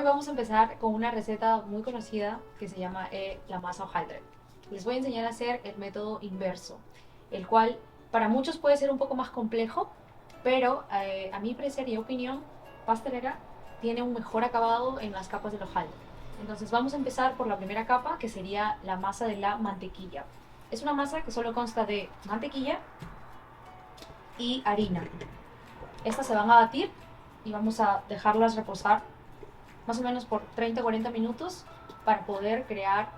Hoy vamos a empezar con una receta muy conocida que se llama la masa hojaldre. Les voy a enseñar a hacer el método inverso, el cual para muchos puede ser un poco más complejo, pero a mi parecer y opinión pastelera tiene un mejor acabado en las capas del hojaldre. Entonces vamos a empezar por la primera capa, que sería la masa de la mantequilla. Es una masa que solo consta de mantequilla y harina. Estas se van a batir y vamos a dejarlas reposar más o menos por 30-40 minutos para poder crear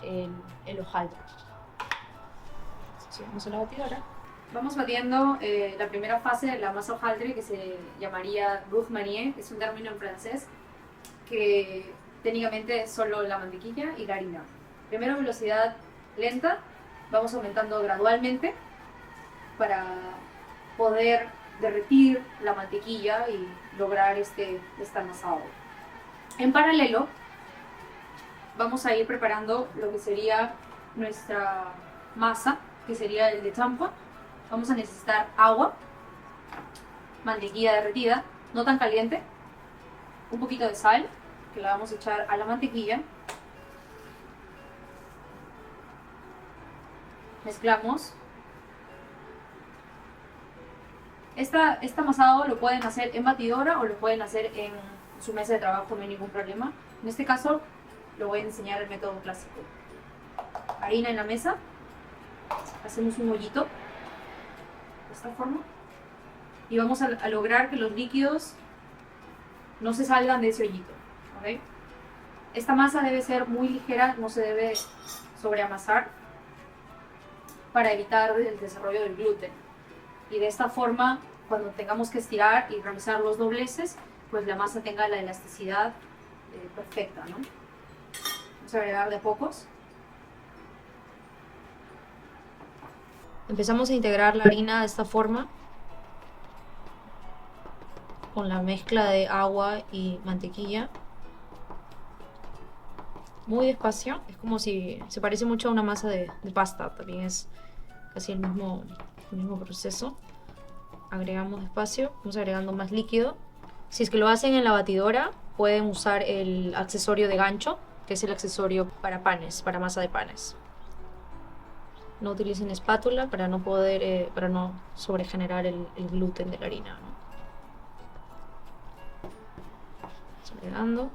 el hojaldre. Sí, vamos a la batidora. Vamos batiendo la primera fase de la masa hojaldre, que se llamaría roux manié, es un término en francés que técnicamente es solo la mantequilla y la harina. Primero velocidad lenta, vamos aumentando gradualmente para poder derretir la mantequilla y lograr este amasado. En paralelo, vamos a ir preparando lo que sería nuestra masa, que sería el de champa. Vamos a necesitar agua, mantequilla derretida, no tan caliente, un poquito de sal, que la vamos a echar a la mantequilla. Mezclamos. Este amasado lo pueden hacer en batidora o lo pueden hacer en su mesa de trabajo, no hay ningún problema. En este caso lo voy a enseñar el método clásico. Harina en la mesa, hacemos un hoyito de esta forma y vamos a lograr que los líquidos no se salgan de ese hoyito, ¿okay? Esta masa debe ser muy ligera, no se debe sobreamasar para evitar el desarrollo del gluten. Y de esta forma, cuando tengamos que estirar y realizar los dobleces, pues la masa tenga la elasticidad perfecta, ¿no? Vamos a agregar de a pocos. Empezamos a integrar la harina de esta forma, con la mezcla de agua y mantequilla. Muy despacio, es como si se parece mucho a una masa de pasta, también es casi el mismo proceso. Agregamos despacio, vamos agregando más líquido. Si es que lo hacen en la batidora, pueden usar el accesorio de gancho, que es el accesorio para panes, para masa de panes. No utilicen espátula para no sobregenerar el gluten de la harina, ¿no? Vamos agregando.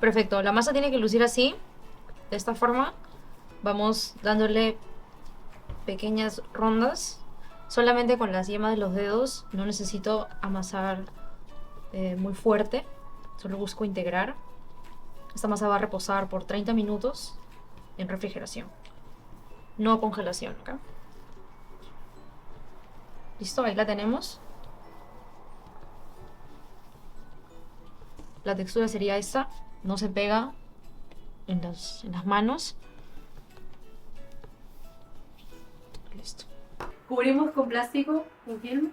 Perfecto, la masa tiene que lucir así, de esta forma. Vamos dándole pequeñas rondas, solamente con las yemas de los dedos. No necesito amasar muy fuerte, solo busco integrar. Esta masa va a reposar por 30 minutos en refrigeración, no congelación, ¿ok? Listo, ahí la tenemos. La textura sería esta, no se pega en las manos. Listo. Cubrimos con plástico, con film,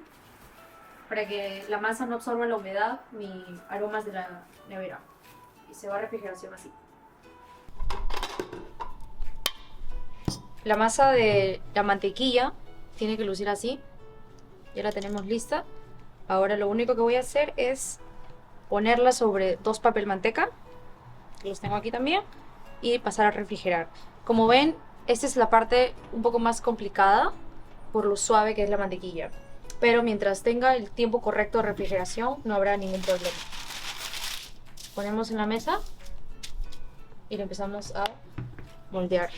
para que la masa no absorba la humedad ni aromas de la nevera. Y se va a refrigeración así. La masa de la mantequilla tiene que lucir así. Ya la tenemos lista. Ahora lo único que voy a hacer es ponerla sobre 2 papel manteca, que los tengo aquí también, y pasar a refrigerar. Como ven, esta es la parte un poco más complicada por lo suave que es la mantequilla, pero mientras tenga el tiempo correcto de refrigeración no habrá ningún problema. Ponemos en la mesa y lo empezamos a moldear.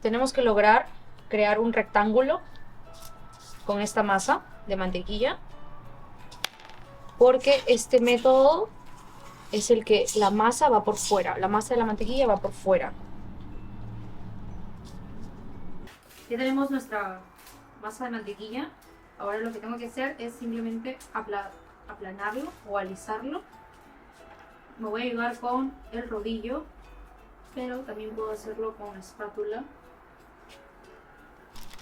Tenemos que lograr crear un rectángulo con esta masa de mantequilla, porque este método es el que la masa va por fuera, la masa de la mantequilla va por fuera. Ya tenemos nuestra masa de mantequilla. Ahora lo que tengo que hacer es simplemente aplanarlo o alisarlo. Me voy a ayudar con el rodillo, pero también puedo hacerlo con la espátula.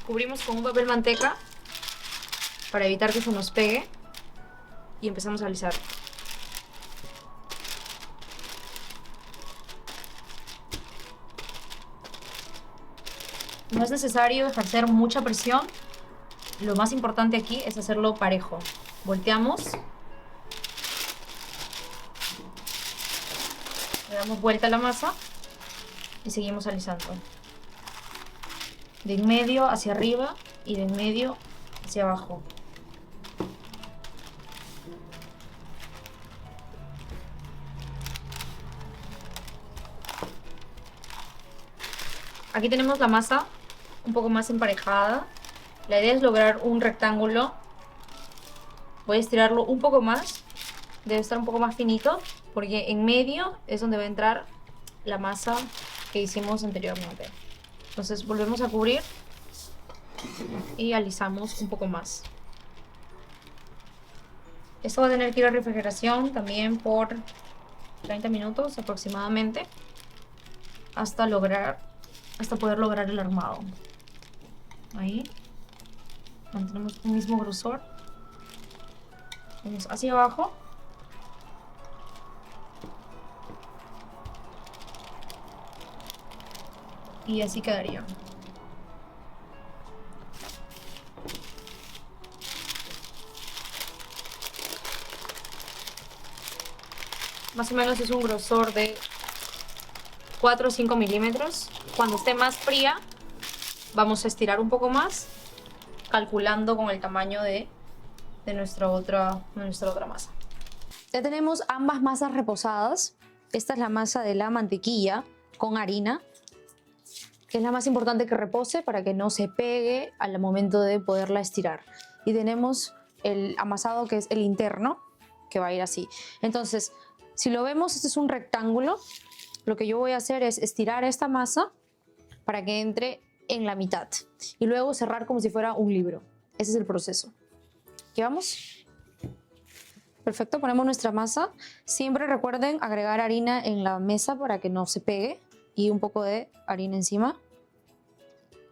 Cubrimos con un papel manteca para evitar que se nos pegue y empezamos a alisar. No es necesario ejercer mucha presión. Lo más importante aquí es hacerlo parejo. Volteamos. Le damos vuelta a la masa y seguimos alisando. De en medio hacia arriba y de en medio hacia abajo. Aquí tenemos la masa un poco más emparejada. La idea es lograr un rectángulo. Voy a estirarlo un poco más. Debe estar un poco más finito porque en medio es donde va a entrar la masa que hicimos anteriormente. Entonces volvemos a cubrir y alisamos un poco más. Esto va a tener que ir a refrigeración también por 30 minutos aproximadamente hasta poder lograr el armado. Ahí mantenemos un mismo grosor. Vamos hacia abajo. Y así quedaría. Más o menos es un grosor de 4 o 5 milímetros. Cuando esté más fría, vamos a estirar un poco más, calculando con el tamaño de nuestra otra masa. Ya tenemos ambas masas reposadas. Esta es la masa de la mantequilla con harina, que es la más importante que repose para que no se pegue al momento de poderla estirar. Y tenemos el amasado, que es el interno, que va a ir así. Entonces, si lo vemos, este es un rectángulo. Lo que yo voy a hacer es estirar esta masa para que entre en la mitad y luego cerrar como si fuera un libro. Ese es el proceso. ¿Aquí vamos? Perfecto, ponemos nuestra masa. Siempre recuerden agregar harina en la mesa para que no se pegue y un poco de harina encima.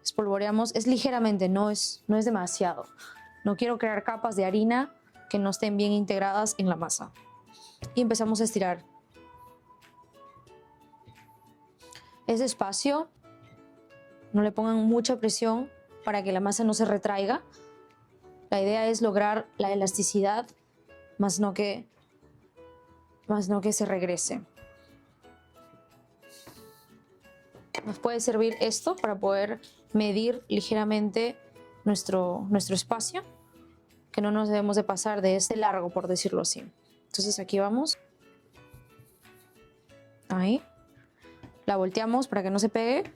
Espolvoreamos, es ligeramente, no es demasiado. No quiero crear capas de harina que no estén bien integradas en la masa. Y empezamos a estirar. Es despacio, no le pongan mucha presión para que la masa no se retraiga. La idea es lograr la elasticidad, más no que se regrese. Nos puede servir esto para poder medir ligeramente nuestro espacio, que no nos debemos de pasar de este largo, por decirlo así. Entonces aquí vamos. Ahí. La volteamos para que no se pegue.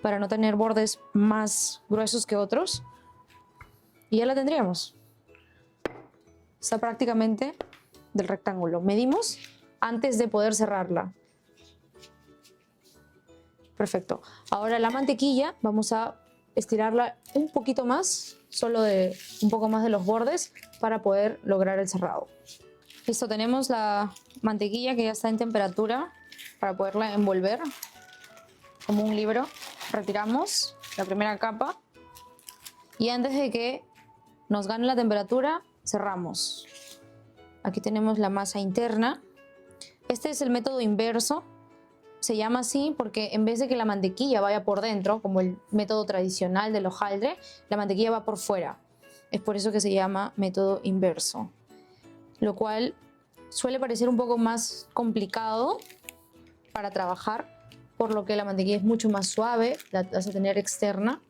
Para no tener bordes más gruesos que otros. Y ya la tendríamos. Está prácticamente del rectángulo. Medimos antes de poder cerrarla. Perfecto. Ahora la mantequilla vamos a estirarla un poquito más, solo de un poco más de los bordes para poder lograr el cerrado. Listo, tenemos la mantequilla que ya está en temperatura para poderla envolver como un libro. Retiramos la primera capa y antes de que nos gane la temperatura, cerramos. Aquí tenemos la masa interna. Este es el método inverso. Se llama así porque en vez de que la mantequilla vaya por dentro, como el método tradicional del hojaldre, la mantequilla va por fuera. Es por eso que se llama método inverso. Lo cual suele parecer un poco más complicado para trabajar, por lo que la mantequilla es mucho más suave, la vas a tener externa,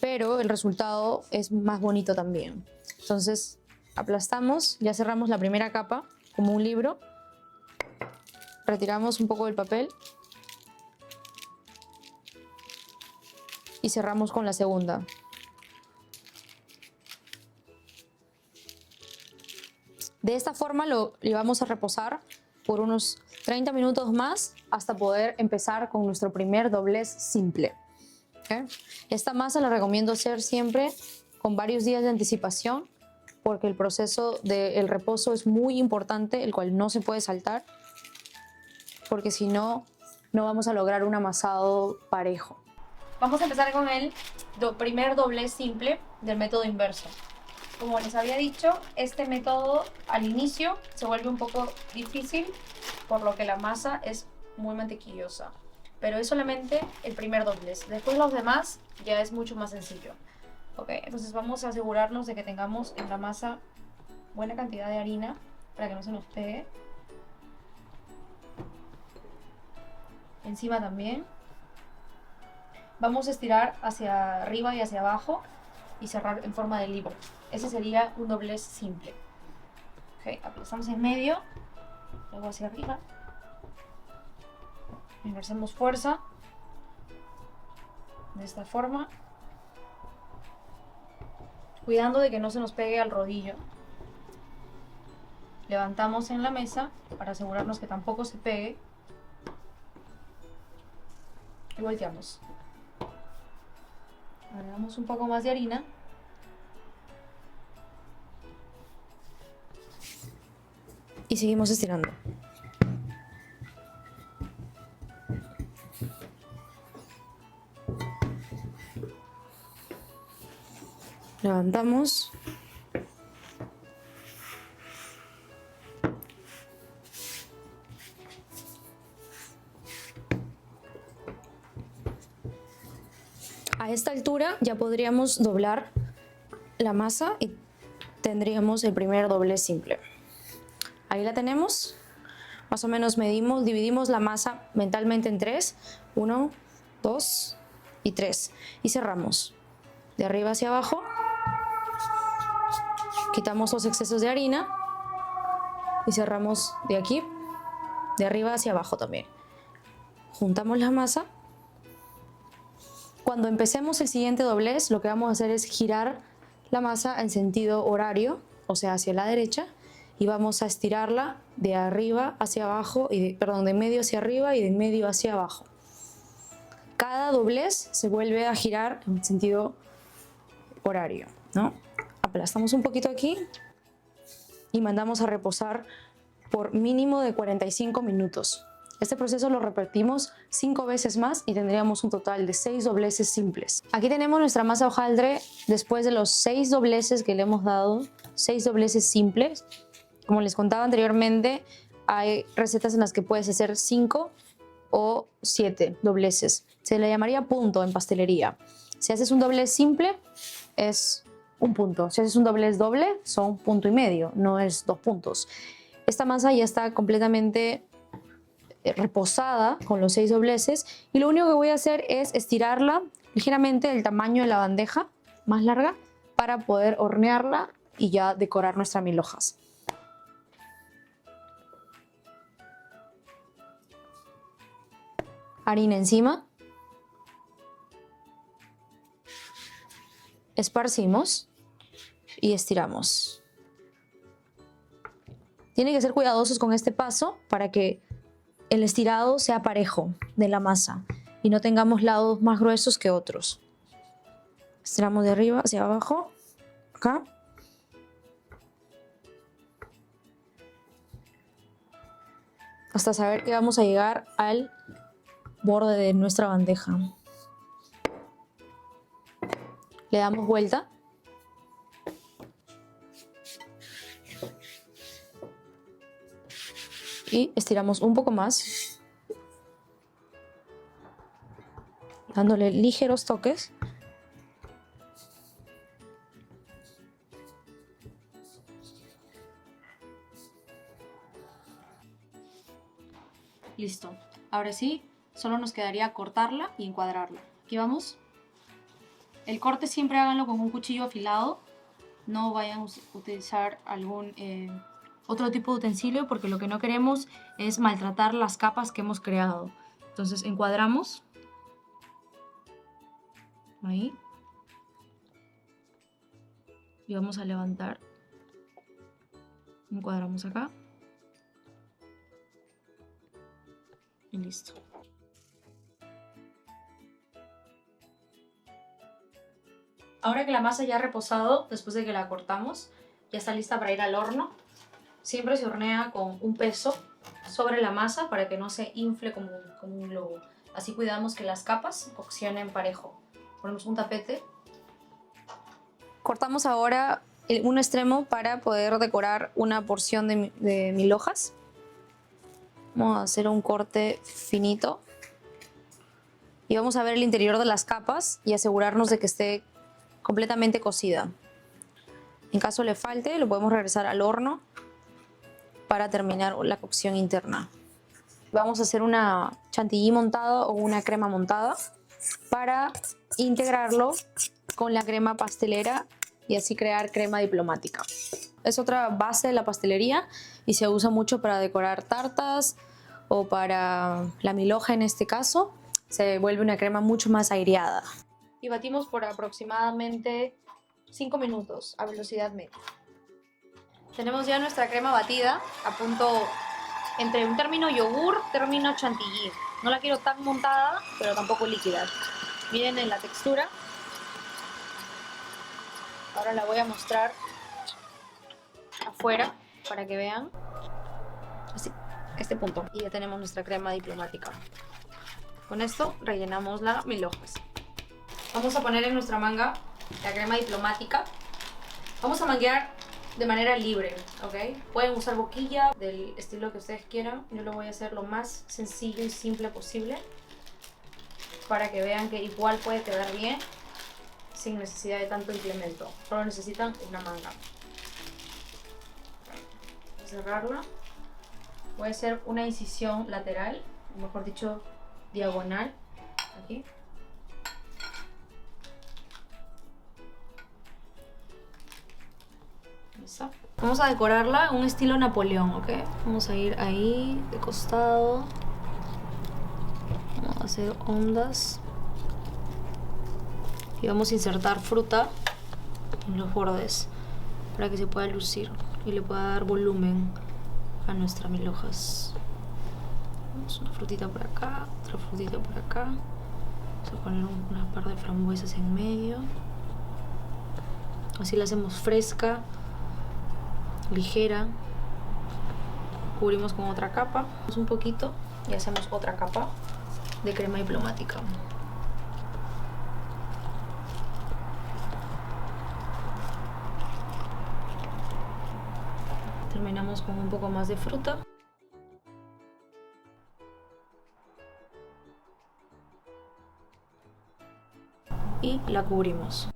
pero el resultado es más bonito también. Entonces aplastamos, ya cerramos la primera capa como un libro. Retiramos un poco del papel y cerramos con la segunda. De esta forma lo llevamos a reposar por unos 30 minutos más hasta poder empezar con nuestro primer doblez simple. ¿Okay? Esta masa la recomiendo hacer siempre con varios días de anticipación porque el proceso del reposo es muy importante, el cual no se puede saltar, porque si no, no vamos a lograr un amasado parejo. Vamos a empezar con el primer doblez simple del método inverso. Como les había dicho, este método al inicio se vuelve un poco difícil, por lo que la masa es muy mantequillosa. Pero es solamente el primer doblez. Después los demás ya es mucho más sencillo. Ok, entonces vamos a asegurarnos de que tengamos en la masa buena cantidad de harina para que no se nos pegue. Encima también. Vamos a estirar hacia arriba y hacia abajo y cerrar en forma de libro. Ese sería un doblez simple. Ok, aplastamos en medio, luego hacia arriba. Ejercemos fuerza de esta forma, cuidando de que no se nos pegue al rodillo. Levantamos en la mesa para asegurarnos que tampoco se pegue y volteamos. Agregamos un poco más de harina. Y seguimos estirando. Levantamos. A esta altura ya podríamos doblar la masa y tendríamos el primer doblez simple. Ahí la tenemos. Más o menos medimos, dividimos la masa mentalmente en 3. 1, 2 y 3. Y cerramos. De arriba hacia abajo. Quitamos los excesos de harina. Y cerramos de aquí, de arriba hacia abajo también. Juntamos la masa. Cuando empecemos el siguiente doblez, lo que vamos a hacer es girar la masa en sentido horario, o sea, hacia la derecha. Y vamos a estirarla de arriba hacia abajo, de medio hacia arriba y de medio hacia abajo. Cada doblez se vuelve a girar en sentido horario, ¿no? Aplastamos un poquito aquí y mandamos a reposar por mínimo de 45 minutos. Este proceso lo repetimos 5 veces más y tendríamos un total de 6 dobleces simples. Aquí tenemos nuestra masa hojaldre después de los 6 dobleces que le hemos dado, 6 dobleces simples. Como les contaba anteriormente, hay recetas en las que puedes hacer 5 o 7 dobleces. Se le llamaría punto en pastelería. Si haces un doblez simple, es un punto. Si haces un doblez doble, son 1,5 puntos, no es 2 puntos. Esta masa ya está completamente reposada con los 6 dobleces y lo único que voy a hacer es estirarla ligeramente del tamaño de la bandeja más larga para poder hornearla y ya decorar nuestras 1000 hojas. Harina encima. Esparcimos y estiramos. Tienen que ser cuidadosos con este paso para que el estirado sea parejo de la masa y no tengamos lados más gruesos que otros. Estiramos de arriba hacia abajo, acá. Hasta saber que vamos a llegar al borde de nuestra bandeja. Le damos vuelta. Y estiramos un poco más, dándole ligeros toques. Listo. Ahora sí, solo nos quedaría cortarla y encuadrarla. Aquí vamos. El corte siempre háganlo con un cuchillo afilado. No vayan a utilizar algún otro tipo de utensilio porque lo que no queremos es maltratar las capas que hemos creado. Entonces encuadramos. Ahí. Y vamos a levantar. Encuadramos acá. Y listo. Ahora que la masa ya ha reposado, después de que la cortamos, ya está lista para ir al horno. Siempre se hornea con un peso sobre la masa para que no se infle como un globo. Así cuidamos que las capas coccionen parejo. Ponemos un tapete. Cortamos ahora un extremo para poder decorar una porción de mil hojas. Vamos a hacer un corte finito. Y vamos a ver el interior de las capas y asegurarnos de que esté completamente cocida. En caso le falte, lo podemos regresar al horno para terminar la cocción interna. Vamos a hacer una chantilly montada o una crema montada para integrarlo con la crema pastelera y así crear crema diplomática. Es otra base de la pastelería y se usa mucho para decorar tartas o para la mil hoja en este caso. Se vuelve una crema mucho más aireada. Y batimos por aproximadamente 5 minutos a velocidad media. Tenemos ya nuestra crema batida a punto entre un término yogur, término chantilly. No la quiero tan montada, pero tampoco líquida. Miren en la textura. Ahora la voy a mostrar afuera para que vean. Así, este punto. Y ya tenemos nuestra crema diplomática. Con esto rellenamos las mil hojas. Vamos a poner en nuestra manga la crema diplomática. Vamos a manguear de manera libre, ¿ok? Pueden usar boquilla del estilo que ustedes quieran. Yo lo voy a hacer lo más sencillo y simple posible para que vean que igual puede quedar bien sin necesidad de tanto implemento. Solo necesitan una manga. Voy a cerrarla. Voy a hacer una incisión lateral, o mejor dicho, diagonal, aquí. Eso. Vamos a decorarla en un estilo Napoleón, ¿ok? Vamos a ir ahí, de costado. Vamos a hacer ondas. Y vamos a insertar fruta en los bordes para que se pueda lucir y le pueda dar volumen a nuestras mil hojas. Una frutita por acá, otra frutita por acá. Vamos a poner una par de frambuesas en medio. Así la hacemos fresca, ligera. Cubrimos con otra capa, un poquito, y hacemos otra capa de crema diplomática. Terminamos con un poco más de fruta. Y la cubrimos.